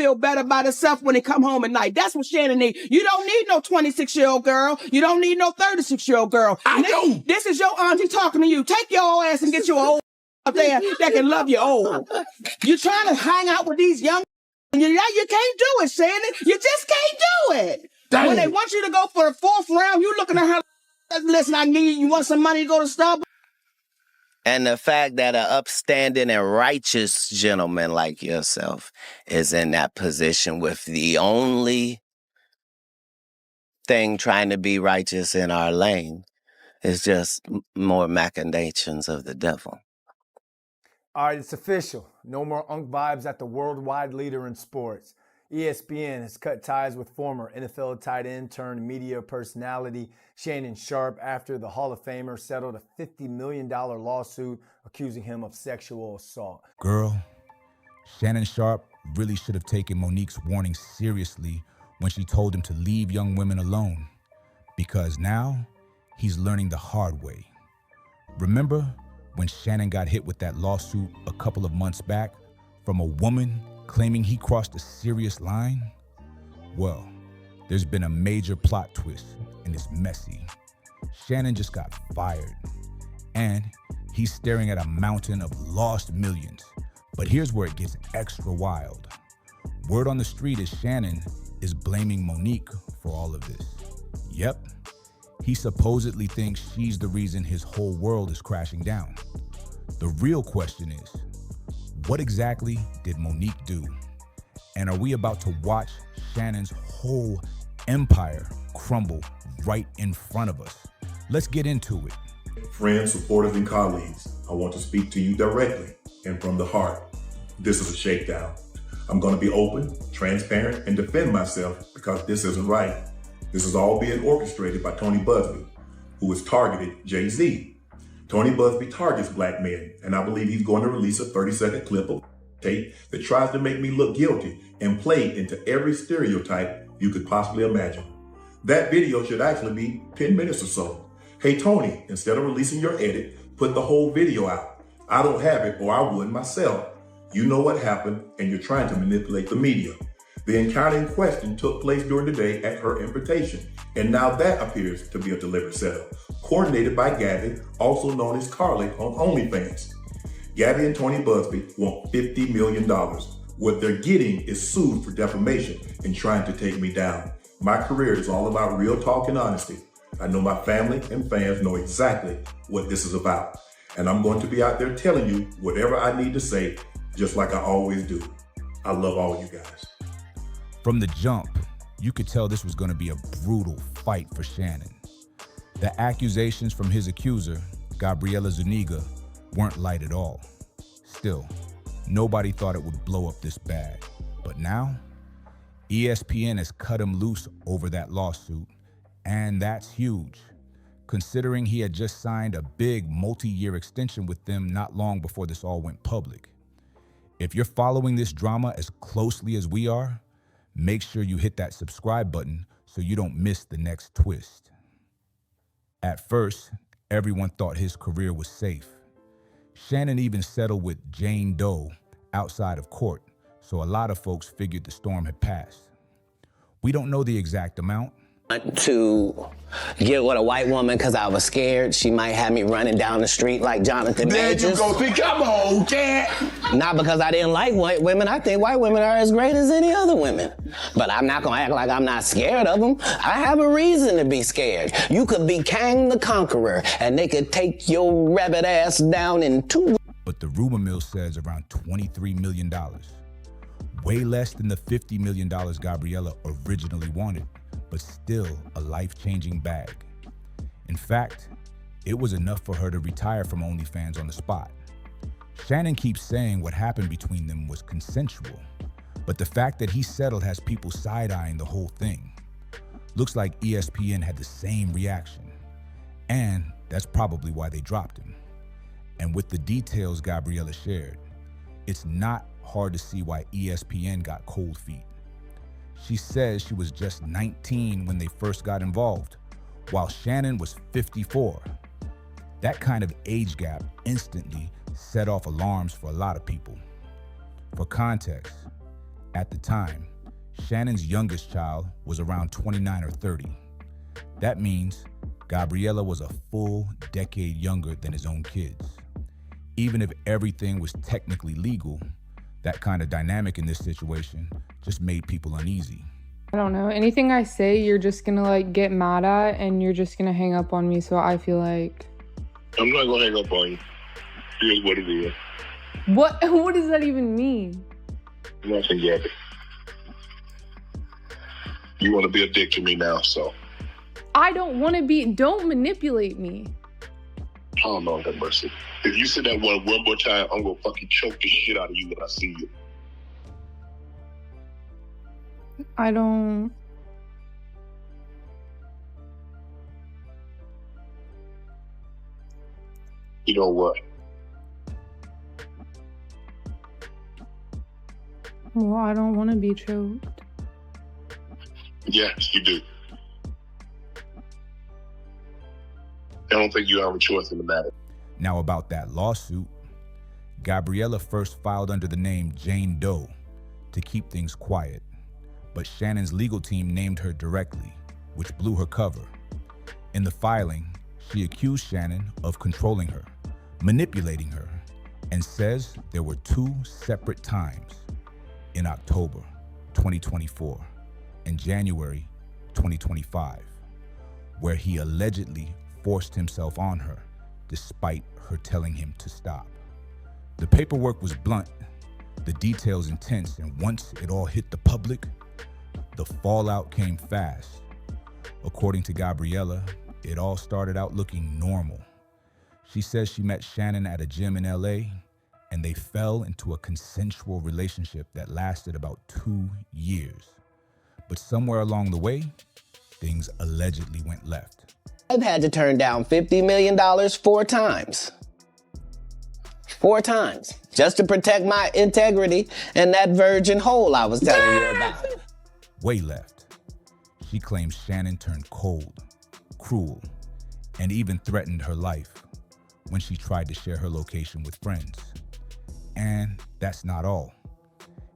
feel better about herself when they come home at night. That's what Shannon needs. You don't need no 26-year-old girl. You don't need no 36-year-old girl. I do. This is your auntie talking to you. Take your old ass and get you an old up there that can love you old. You're trying to hang out with these young and you can't do it, Shannon. You just can't do it. Dang. When they want you to go for the 4th round, you looking at her like, listen, you want some money to go to Starbucks? And the fact that an upstanding and righteous gentleman like yourself is in that position with the only thing trying to be righteous in our lane is just more machinations of the devil. All right, it's official. No more Unk vibes at the worldwide leader in sports. ESPN has cut ties with former NFL tight end turned media personality Shannon Sharpe after the Hall of Famer settled a $50 million lawsuit accusing him of sexual assault. Girl, Shannon Sharpe really should have taken Monique's warning seriously when she told him to leave young women alone, because now he's learning the hard way. Remember when Shannon got hit with that lawsuit a couple of months back from a woman claiming he crossed a serious line? Well, there's been a major plot twist and it's messy. Shannon just got fired and he's staring at a mountain of lost millions. But here's where it gets extra wild. Word on the street is Shannon is blaming Monique for all of this. Yep, he supposedly thinks she's the reason his whole world is crashing down. The real question is, what exactly did Monique do? And are we about to watch Shannon's whole empire crumble right in front of us? Let's get into it. Friends, supporters, and colleagues, I want to speak to you directly and from the heart. This is a shakedown. I'm going to be open, transparent, and defend myself because this isn't right. This is all being orchestrated by Tony Buzbee, who has targeted Jay-Z. Tony Buzbee targets black men, and I believe he's going to release a 30-second clip of tape that tries to make me look guilty and play into every stereotype you could possibly imagine. That video should actually be 10 minutes or so. Hey, Tony, instead of releasing your edit, put the whole video out. I don't have it, or I would myself. You know what happened, and you're trying to manipulate the media. The encounter in question took place during the day at her invitation, and now that appears to be a deliberate setup, coordinated by Gabby, also known as Carly on OnlyFans. Gabby and Tony Buzbee want $50 million. What they're getting is sued for defamation and trying to take me down. My career is all about real talk and honesty. I know my family and fans know exactly what this is about, and I'm going to be out there telling you whatever I need to say, just like I always do. I love all you guys. From the jump, you could tell this was going to be a brutal fight for Shannon. The accusations from his accuser, Gabriela Zuniga, weren't light at all. Still, nobody thought it would blow up this bad. But now, ESPN has cut him loose over that lawsuit, and that's huge, considering he had just signed a big multi-year extension with them not long before this all went public. If you're following this drama as closely as we are, make sure you hit that subscribe button so you don't miss the next twist. At first, everyone thought his career was safe. Shannon even settled with Jane Doe outside of court, so a lot of folks figured the storm had passed. We don't know the exact amount. To get with a white woman because I was scared she might have me running down the street like Jonathan There Majors. you go. Come on, cat. Not because I didn't like white women. I think white women are as great as any other women. But I'm not going to act like I'm not scared of them. I have a reason to be scared. You could be Kang the Conqueror, and they could take your rabbit ass down in 2 weeks. But the rumor mill says around $23 million. Way less than the $50 million Gabriela originally wanted, but still a life-changing bag. In fact, it was enough for her to retire from OnlyFans on the spot. Shannon keeps saying what happened between them was consensual, but the fact that he settled has people side-eyeing the whole thing. Looks like ESPN had the same reaction, and that's probably why they dropped him. And with the details Gabriela shared, it's not hard to see why ESPN got cold feet. She says she was just 19 when they first got involved, while Shannon was 54. That kind of age gap instantly set off alarms for a lot of people. For context, At the time, Shannon's youngest child was around 29 or 30. That means Gabriella was a full decade younger than his own kids. Even if everything was technically legal, that kind of dynamic in this situation just made people uneasy. I don't know. Anything I say, you're just gonna like get mad at and you're just gonna hang up on me. So I feel like... I'm not gonna hang up on you. Here's what it is. What does that even mean? Nothing yet. You want to be a dick to me now, so. I don't want to be... Don't manipulate me. Oh, Lord have mercy. If you say that one more time, I'm gonna fucking choke the shit out of you when I see you. I don't... You know what? Well, I don't want to be choked. Yes, you do. I don't think you have a choice in the matter. Now about that lawsuit, Gabriella first filed under the name Jane Doe to keep things quiet, but Shannon's legal team named her directly, which blew her cover. In the filing, she accused Shannon of controlling her, manipulating her, and says there were 2 separate times, in October 2024 and January 2025, where he allegedly forced himself on her despite her telling him to stop. The paperwork was blunt, the details intense, and once it all hit the public, the fallout came fast. According to Gabriella, it all started out looking normal. She says she met Shannon at a gym in LA, and they fell into a consensual relationship that lasted about 2 years. But somewhere along the way, things allegedly went left. I've had to turn down $50 million 4 times. 4 times. Just to protect my integrity and that virgin hole I was telling you about. Way left. She claims Shannon turned cold, cruel, and even threatened her life when she tried to share her location with friends. And that's not all.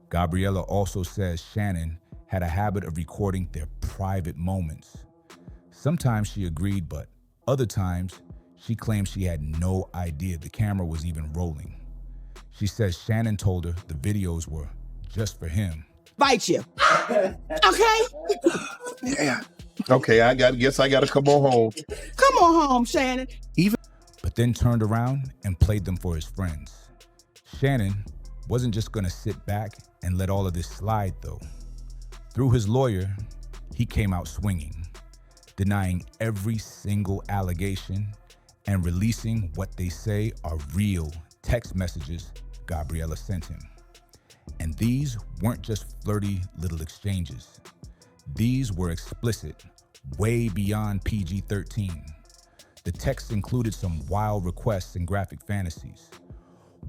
Gabriella also says Shannon had a habit of recording their private moments. Sometimes she agreed, but other times she claims she had no idea the camera was even rolling. She says Shannon told her the videos were just for him. Bite you. Okay? Yeah. Okay, guess I gotta come on home. Come on home, Shannon. But then turned around and played them for his friends. Shannon wasn't just gonna sit back and let all of this slide though. Through his lawyer, he came out swinging, denying every single allegation and releasing what they say are real text messages Gabriella sent him. And these weren't just flirty little exchanges. These were explicit, way beyond PG-13. The text included some wild requests and graphic fantasies.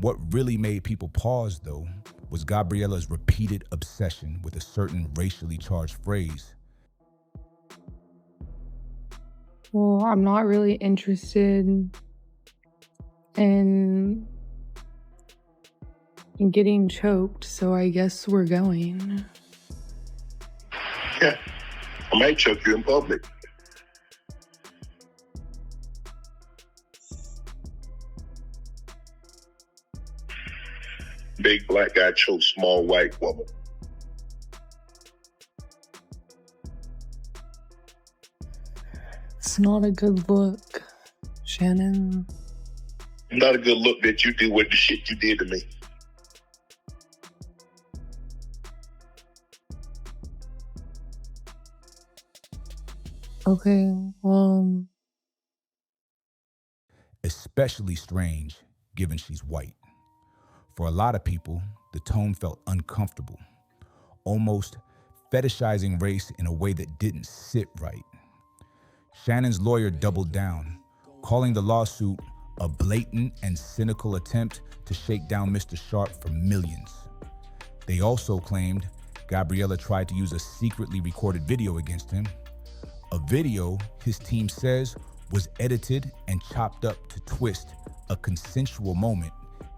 What really made people pause, though, was Gabriella's repeated obsession with a certain racially charged phrase. Well, I'm not really interested in getting choked, so I guess we're going. Yeah, I might choke you in public. Big black guy chokes small white woman. It's not a good look, Shannon. Not a good look that you did with the shit you did to me. Okay, Especially strange, given she's white. For a lot of people, the tone felt uncomfortable, almost fetishizing race in a way that didn't sit right. Shannon's lawyer doubled down, calling the lawsuit a blatant and cynical attempt to shake down Mr. Sharpe for millions. They also claimed Gabriella tried to use a secretly recorded video against him, a video his team says was edited and chopped up to twist a consensual moment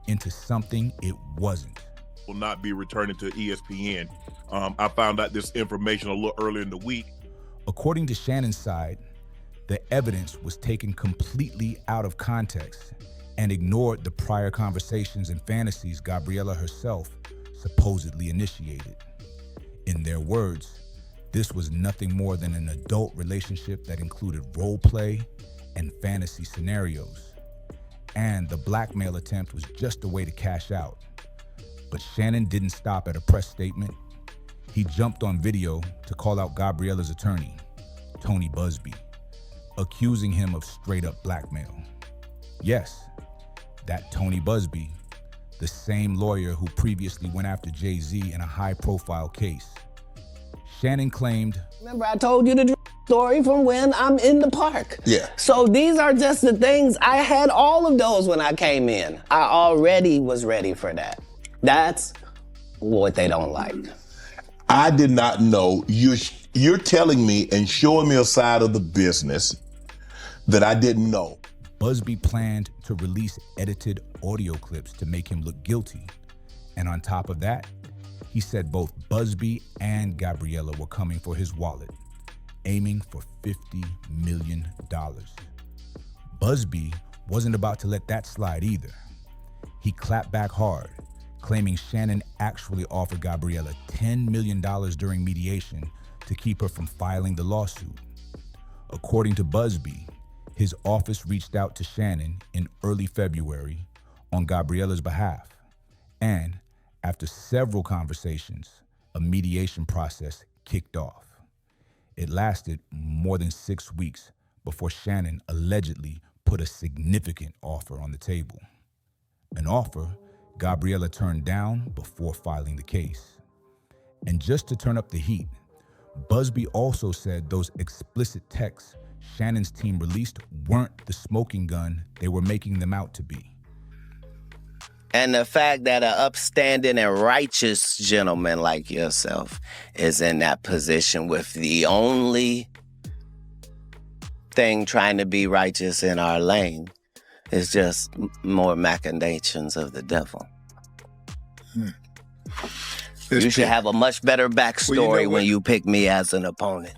into something it wasn't. will not be returning to ESPN. I found out this information a little earlier in the week. According to Shannon's side, the evidence was taken completely out of context and ignored the prior conversations and fantasies Gabriella herself supposedly initiated. In their words, this was nothing more than an adult relationship that included role play and fantasy scenarios. And the blackmail attempt was just a way to cash out. But Shannon didn't stop at a press statement. He jumped on video to call out Gabriella's attorney, Tony Busby, accusing him of straight-up blackmail. Yes, that Tony Busby, the same lawyer who previously went after Jay-Z in a high-profile case. Shannon claimed, remember I told you the story from when I'm in the park. Yeah. So these are just the things, I had all of those when I came in. I already was ready for that. That's what they don't like. I did not know. You're telling me and showing me a side of the business that I didn't know. Busby planned to release edited audio clips to make him look guilty. And on top of that, he said both Busby and Gabriella were coming for his wallet, aiming for $50 million. Busby wasn't about to let that slide either. He clapped back hard, claiming Shannon actually offered Gabriella $10 million during mediation to keep her from filing the lawsuit. According to Busby, his office reached out to Shannon in early February on Gabriella's behalf. And after several conversations, a mediation process kicked off. It lasted more than 6 weeks before Shannon allegedly put a significant offer on the table. An offer Gabriella turned down before filing the case. And just to turn up the heat, Busby also said those explicit texts Shannon's team released weren't the smoking gun they were making them out to be. And the fact that an upstanding and righteous gentleman like yourself is in that position with the only thing trying to be righteous in our lane is just more machinations of the devil. You should have a much better backstory when you pick me as an opponent.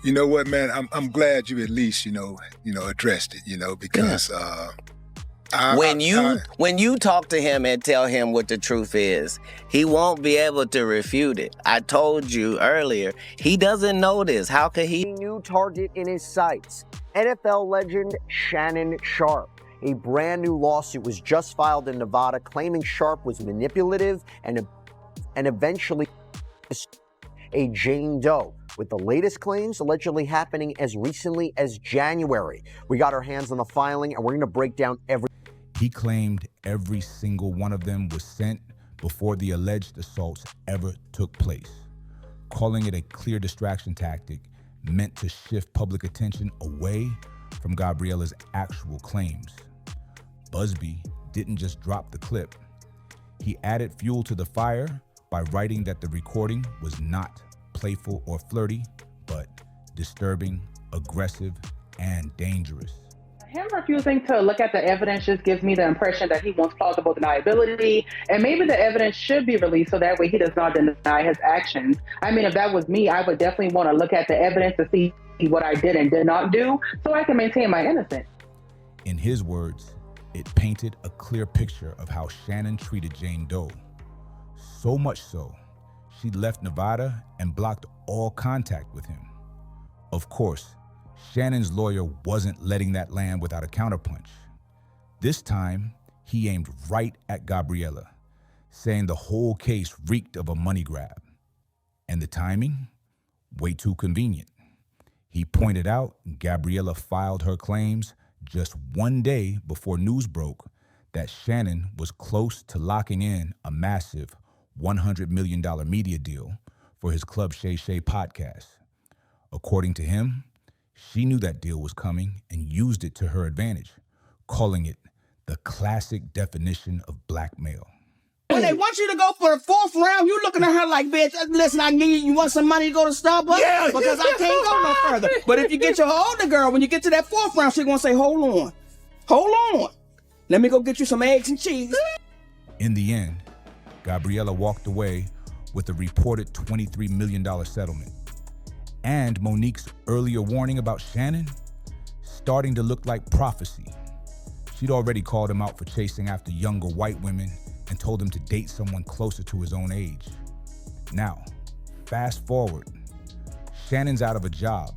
You know what, man? I'm glad you at least, addressed it, because when you talk to him and tell him what the truth is, he won't be able to refute it. I told you earlier, he doesn't know this. How could he? New target in his sights. NFL legend Shannon Sharpe. A brand new lawsuit was just filed in Nevada claiming Sharpe was manipulative and eventually a Jane Doe, with the latest claims allegedly happening as recently as January. We got our hands on the filing and we're going to break down every. He claimed every single one of them was sent before the alleged assaults ever took place, calling it a clear distraction tactic meant to shift public attention away from Gabriella's actual claims. Busby didn't just drop the clip. He added fuel to the fire by writing that the recording was not playful or flirty, but disturbing, aggressive, and dangerous. Him refusing to look at the evidence just gives me the impression that he wants plausible deniability, and maybe the evidence should be released so that way he does not deny his actions. I mean, if that was me, I would definitely want to look at the evidence to see what I did and did not do so I can maintain my innocence. In his words, it painted a clear picture of how Shannon treated Jane Doe. So much so, she left Nevada and blocked all contact with him. Of course, Shannon's lawyer wasn't letting that land without a counterpunch. This time, he aimed right at Gabriella, saying the whole case reeked of a money grab. And the timing? Way too convenient. He pointed out Gabriella filed her claims just 1 day before news broke that Shannon was close to locking in a massive $100 million media deal for his Club Shay Shay podcast. According to him, she knew that deal was coming and used it to her advantage, calling it the classic definition of blackmail. When they want you to go for the 4th round, you looking at her like, bitch, listen, I need you want some money to go to Starbucks? Yeah. Because I can't go no further. But if you get your older girl, when you get to that 4th round, she's going to say, hold on. Let me go get you some eggs and cheese. In the end, Gabriella walked away with a reported $23 million settlement. And Monique's earlier warning about Shannon starting to look like prophecy. She'd already called him out for chasing after younger white women and told him to date someone closer to his own age. Now, fast forward, Shannon's out of a job,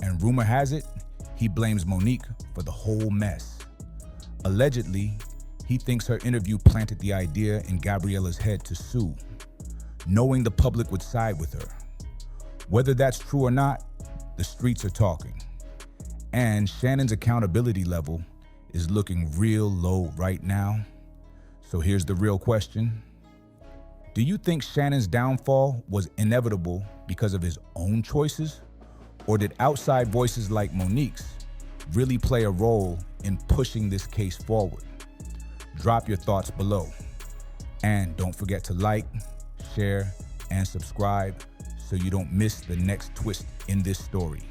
and rumor has it, he blames Monique for the whole mess. Allegedly, he thinks her interview planted the idea in Gabriella's head to sue, knowing the public would side with her. Whether that's true or not, the streets are talking. And Shannon's accountability level is looking real low right now. So here's the real question. Do you think Shannon's downfall was inevitable because of his own choices? Or did outside voices like Monique's really play a role in pushing this case forward? Drop your thoughts below. And don't forget to like, share, and subscribe so you don't miss the next twist in this story.